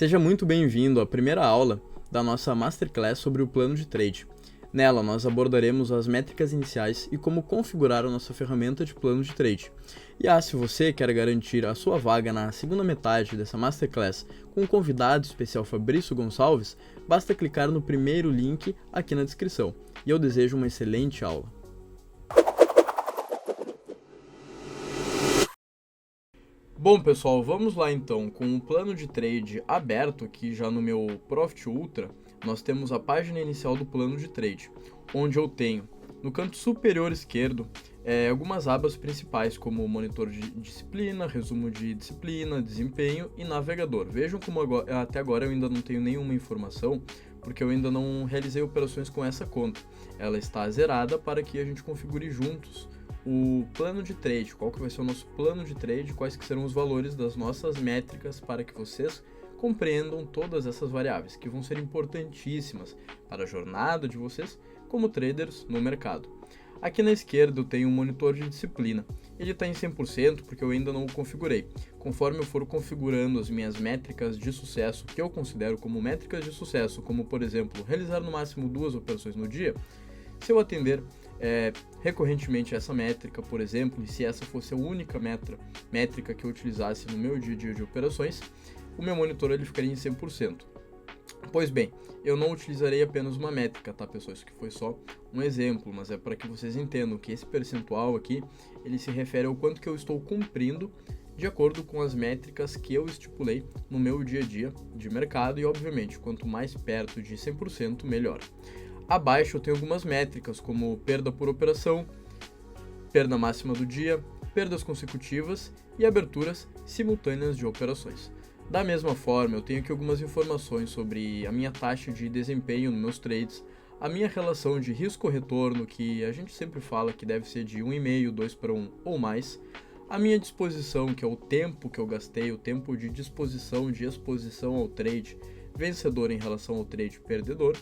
Seja muito bem-vindo à primeira aula da nossa Masterclass sobre o plano de trade. Nela, nós abordaremos as métricas iniciais e como configurar a nossa ferramenta de plano de trade. Se você quer garantir a sua vaga na segunda metade dessa Masterclass com o convidado especial Fabrício Gonçalves, basta clicar no primeiro link aqui na descrição. E eu desejo uma excelente aula. Bom, pessoal, vamos lá então. Com o plano de trade aberto aqui já no meu Profit Ultra, nós temos a página inicial do plano de trade, onde eu tenho no canto superior esquerdo algumas abas principais, como monitor de disciplina, resumo de disciplina, desempenho e navegador. Vejam como até agora eu ainda não tenho nenhuma informação, porque eu ainda não realizei operações com essa conta. Ela está zerada para que a gente configure juntos o plano de trade, qual que vai ser o nosso plano de trade, quais que serão os valores das nossas métricas para que vocês compreendam todas essas variáveis, que vão ser importantíssimas para a jornada de vocês como traders no mercado. Aqui na esquerda eu tenho um monitor de disciplina, ele está em 100% porque eu ainda não o configurei. Conforme eu for configurando as minhas métricas de sucesso, que eu considero como métricas de sucesso, como por exemplo, realizar no máximo 2 operações no dia, se eu atender recorrentemente essa métrica, por exemplo, e se essa fosse a única métrica que eu utilizasse no meu dia a dia de operações, o meu monitor ele ficaria em 100%. Pois bem, eu não utilizarei apenas uma métrica, tá, pessoal? Isso aqui foi só um exemplo, mas é para que vocês entendam que esse percentual aqui, ele se refere ao quanto que eu estou cumprindo de acordo com as métricas que eu estipulei no meu dia a dia de mercado e, obviamente, quanto mais perto de 100%, melhor. Abaixo eu tenho algumas métricas, como perda por operação, perda máxima do dia, perdas consecutivas e aberturas simultâneas de operações. Da mesma forma, eu tenho aqui algumas informações sobre a minha taxa de desempenho nos meus trades, a minha relação de risco-retorno, que a gente sempre fala que deve ser de 1,5, 2 para 1 ou mais, a minha disposição, que é o tempo que eu gastei, o tempo de disposição, de exposição ao trade, vencedor em relação ao trade perdedor.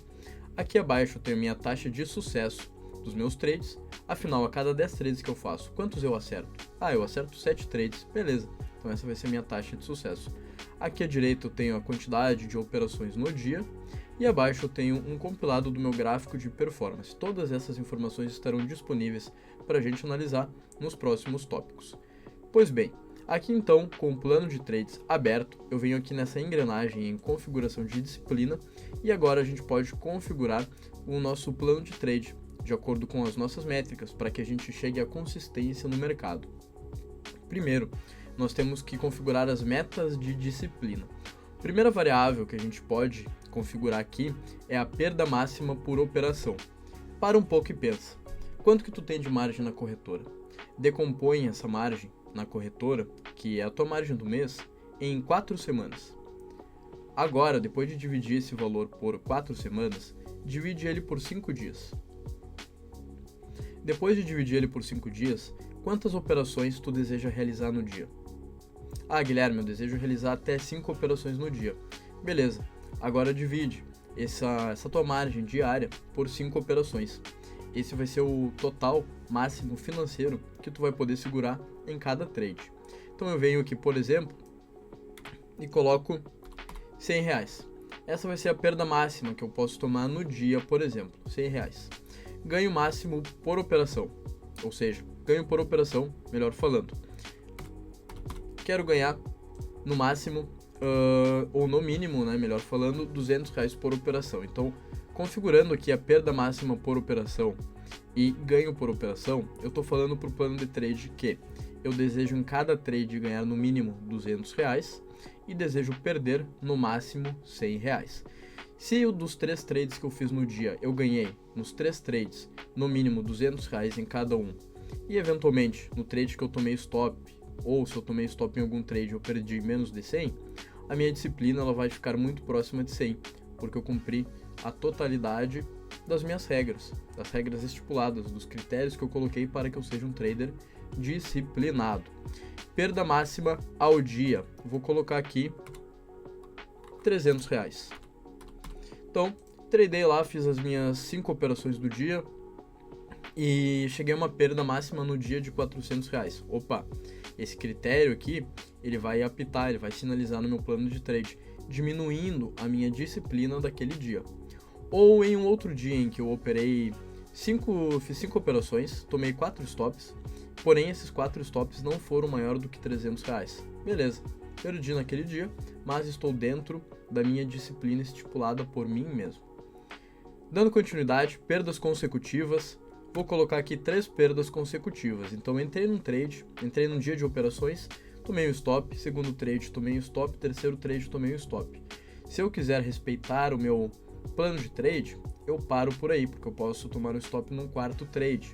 Aqui abaixo eu tenho a minha taxa de sucesso dos meus trades. Afinal, a cada 10 trades que eu faço, quantos eu acerto? Eu acerto 7 trades, beleza. Então essa vai ser a minha taxa de sucesso. Aqui à direita eu tenho a quantidade de operações no dia. E abaixo eu tenho um compilado do meu gráfico de performance. Todas essas informações estarão disponíveis para a gente analisar nos próximos tópicos. Pois bem, aqui então, com o plano de trades aberto, eu venho aqui nessa engrenagem em configuração de disciplina e agora a gente pode configurar o nosso plano de trade de acordo com as nossas métricas para que a gente chegue à consistência no mercado. Primeiro, nós temos que configurar as metas de disciplina. A primeira variável que a gente pode configurar aqui é a perda máxima por operação. Para um pouco e pensa, quanto que tu tem de margem na corretora? Decompõe essa margem na corretora, que é a tua margem do mês, em 4 semanas. Agora, depois de dividir esse valor por 4 semanas, divide ele por 5 dias. Depois de dividir ele por 5 dias, quantas operações tu deseja realizar no dia? Guilherme, eu desejo realizar até 5 operações no dia. Beleza, agora divide essa tua margem diária por 5 operações. Esse vai ser o total máximo financeiro que tu vai poder segurar em cada trade. Então eu venho aqui, por exemplo, e coloco R$100. Essa vai ser a perda máxima que eu posso tomar no dia, por exemplo, R$100. Ganho máximo por operação, ou seja, ganho por operação, melhor falando. Quero ganhar no máximo, ou no mínimo, né, melhor falando, R$200 por operação. Então, configurando aqui a perda máxima por operação e ganho por operação, eu estou falando para o plano de trade que eu desejo em cada trade ganhar no mínimo R$200 e desejo perder no máximo R$100. Se dos 3 trades que eu fiz no dia eu ganhei nos 3 trades no mínimo R$200 em cada um e eventualmente no trade que eu tomei stop, ou se eu tomei stop em algum trade eu perdi menos de 100, a minha disciplina ela vai ficar muito próxima de 100, porque eu cumpri a totalidade das minhas regras, das regras estipuladas, dos critérios que eu coloquei para que eu seja um trader disciplinado. Perda máxima ao dia, vou colocar aqui R$300. Então, tradei lá, fiz as minhas 5 operações do dia e cheguei a uma perda máxima no dia de R$400. Opa, esse critério aqui, ele vai apitar, ele vai sinalizar no meu plano de trade diminuindo a minha disciplina daquele dia. Ou em um outro dia em que eu operei fiz 5 operações, tomei 4 stops, porém esses 4 stops não foram maior do que R$300. Beleza, perdi naquele dia, mas estou dentro da minha disciplina estipulada por mim mesmo. Dando continuidade, perdas consecutivas, vou colocar aqui 3 perdas consecutivas. Então entrei num dia de operações, tomei um stop, segundo trade tomei um stop, terceiro trade tomei um stop. Se eu quiser respeitar o meu plano de trade, eu paro por aí, porque eu posso tomar um stop num quarto trade.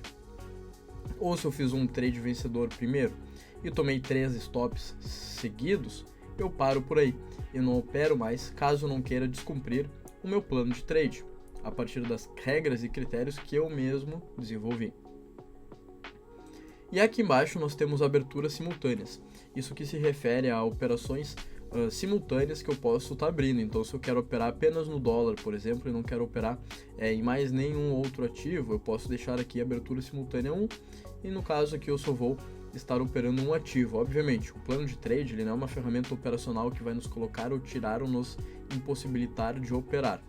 Ou se eu fiz um trade vencedor primeiro e tomei 3 stops seguidos, eu paro por aí. Eu não opero mais caso eu não queira descumprir o meu plano de trade, a partir das regras e critérios que eu mesmo desenvolvi. E aqui embaixo nós temos aberturas simultâneas. Isso que se refere a operações simultâneas que eu posso estar abrindo. Então, se eu quero operar apenas no dólar, por exemplo, e não quero operar em mais nenhum outro ativo, eu posso deixar aqui abertura simultânea 1, e no caso aqui eu só vou estar operando um ativo. Obviamente, o plano de trade ele não é uma ferramenta operacional que vai nos colocar ou tirar ou nos impossibilitar de operar.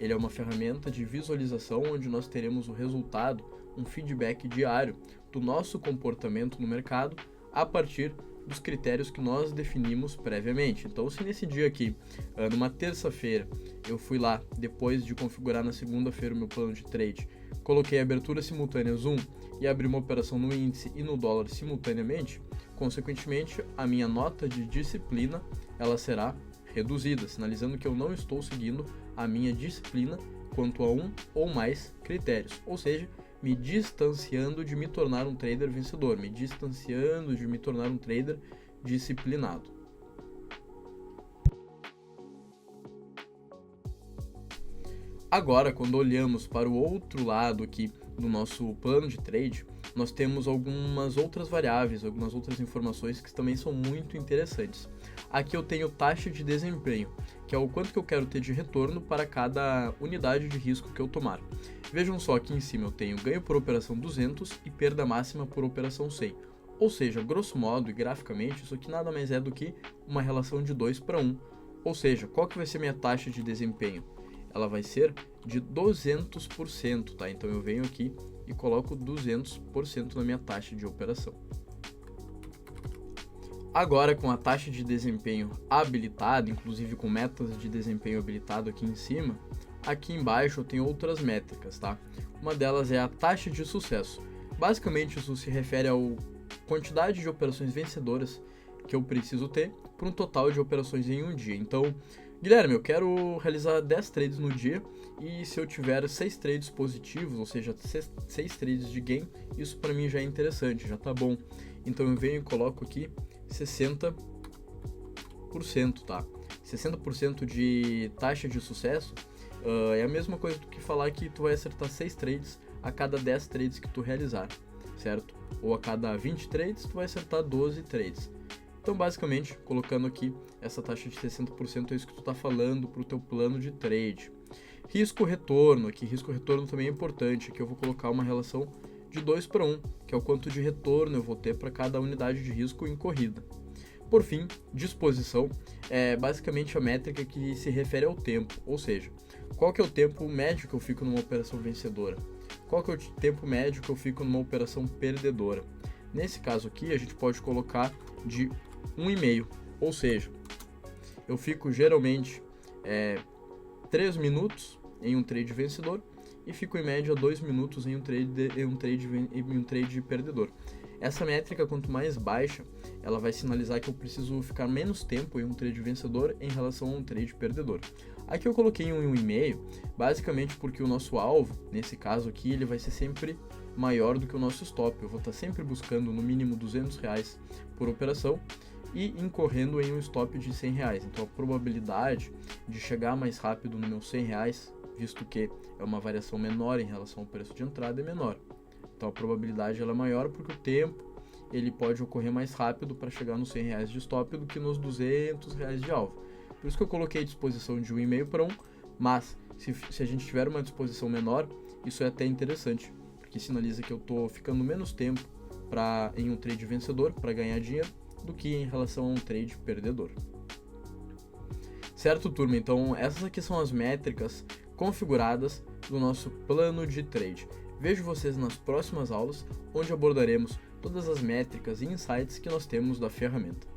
Ele é uma ferramenta de visualização onde nós teremos o resultado, um feedback diário do nosso comportamento no mercado a partir dos critérios que nós definimos previamente. Então, se nesse dia aqui, numa terça-feira, eu fui lá, depois de configurar na segunda-feira o meu plano de trade, coloquei aberturas simultâneas 1 e abri uma operação no índice e no dólar simultaneamente, consequentemente, a minha nota de disciplina ela será reduzida, sinalizando que eu não estou seguindo a minha disciplina quanto a um ou mais critérios, ou seja, me distanciando de me tornar um trader vencedor, me distanciando de me tornar um trader disciplinado. Agora, quando olhamos para o outro lado aqui do nosso plano de trade, nós temos algumas outras variáveis, algumas outras informações que também são muito interessantes. Aqui eu tenho taxa de desempenho, que é o quanto que eu quero ter de retorno para cada unidade de risco que eu tomar. Vejam só, aqui em cima eu tenho ganho por operação 200 e perda máxima por operação 100. Ou seja, grosso modo e graficamente, isso aqui nada mais é do que uma relação de 2:1. Ou seja, qual que vai ser minha taxa de desempenho? Ela vai ser de 200%, tá? Então eu venho aqui e coloco 200% na minha taxa de operação. Agora, com a taxa de desempenho habilitada, inclusive com metas de desempenho habilitado aqui em cima, aqui embaixo eu tenho outras métricas, tá? Uma delas é a taxa de sucesso. Basicamente, isso se refere à quantidade de operações vencedoras que eu preciso ter para um total de operações em um dia. Então, Guilherme, eu quero realizar 10 trades no dia e se eu tiver 6 trades positivos, ou seja, 6 trades de gain, isso para mim já é interessante, já tá bom. Então eu venho e coloco aqui 60%, tá? 60% de taxa de sucesso é a mesma coisa do que falar que tu vai acertar 6 trades a cada 10 trades que tu realizar, certo? Ou a cada 20 trades tu vai acertar 12 trades. Então, basicamente, colocando aqui essa taxa de 60% é isso que tu está falando para o teu plano de trade. Risco-retorno, aqui risco-retorno também é importante, aqui eu vou colocar uma relação de 2:1, que é o quanto de retorno eu vou ter para cada unidade de risco em corrida. Por fim, disposição é basicamente a métrica que se refere ao tempo, ou seja, qual que é o tempo médio que eu fico numa operação vencedora, qual que é o tempo médio que eu fico numa operação perdedora. Nesse caso aqui, a gente pode colocar de 1,5, ou seja, eu fico geralmente 3 minutos em um trade vencedor e fico em média 2 minutos em um trade perdedor. Essa métrica, quanto mais baixa, ela vai sinalizar que eu preciso ficar menos tempo em um trade vencedor em relação a um trade perdedor. Aqui eu coloquei um 1,5, basicamente porque o nosso alvo, nesse caso aqui, ele vai ser sempre maior do que o nosso stop. Eu vou estar sempre buscando no mínimo R$200 por operação e incorrendo em um stop de R$100. Então a probabilidade de chegar mais rápido no meu R$100, visto que é uma variação menor em relação ao preço de entrada, é menor. Então a probabilidade ela é maior porque o tempo ele pode ocorrer mais rápido para chegar nos R$100 de stop do que nos R$200 de alvo. Por isso que eu coloquei disposição de 1,5 para 1, mas se a gente tiver uma disposição menor, isso é até interessante, porque sinaliza que eu estou ficando menos tempo em um trade vencedor para ganhar dinheiro do que em relação a um trade perdedor. Certo, turma? Então, essas aqui são as métricas configuradas do nosso plano de trade. Vejo vocês nas próximas aulas, onde abordaremos todas as métricas e insights que nós temos da ferramenta.